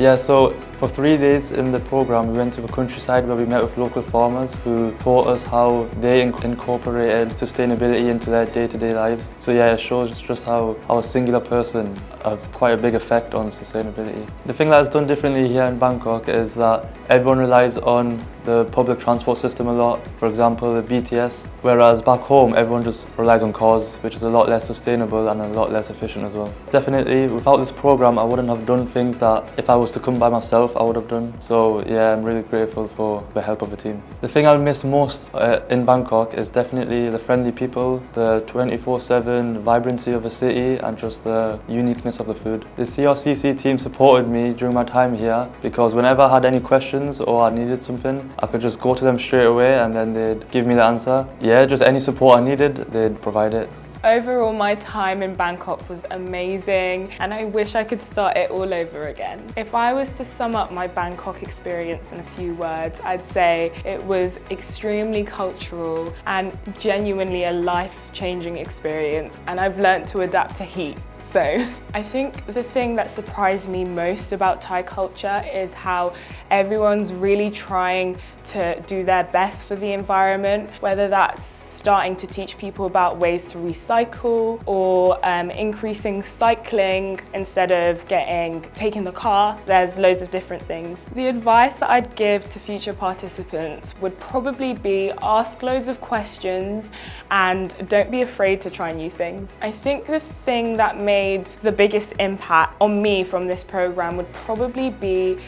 Yeah, so for 3 days in the program, we went to the countryside where we met with local farmers who taught us how they incorporated sustainability into their day-to-day lives. So yeah, it shows just how a singular person have quite a big effect on sustainability. The thing that's done differently here in Bangkok is that everyone relies on the public transport system a lot, for example the BTS, whereas back home everyone just relies on cars, which is a lot less sustainable and a lot less efficient as well. Definitely, without this program I wouldn't have done things that if I was to come by myself I would have done. So yeah, I'm really grateful for the help of the team. The thing I'll miss most in Bangkok is definitely the friendly people, the 24/7 vibrancy of the city and just the uniqueness of the food. The CRCC team supported me during my time here because whenever I had any questions or I needed something, I could just go to them straight away and then they'd give me the answer. Yeah, just any support I needed, they'd provide it. Overall, my time in Bangkok was amazing and I wish I could start it all over again. If I was to sum up my Bangkok experience in a few words, I'd say it was extremely cultural and genuinely a life-changing experience, and I've learnt to adapt to heat. So I think the thing that surprised me most about Thai culture is how everyone's really trying to do their best for the environment, whether that's starting to teach people about ways to recycle or increasing cycling instead of taking the car. There's loads of different things. The advice that I'd give to future participants would probably be ask loads of questions and don't be afraid to try new things. I think the thing that made the biggest impact on me from this program would probably be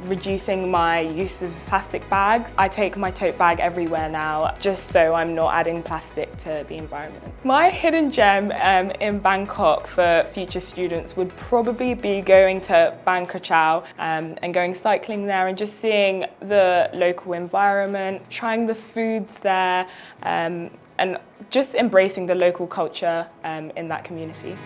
reducing my use of plastic bags. I take my tote bag everywhere now, just so I'm not adding plastic to the environment. My hidden gem in Bangkok for future students would probably be going to Bangkok and going cycling there and just seeing the local environment, trying the foods there, and just embracing the local culture in that community.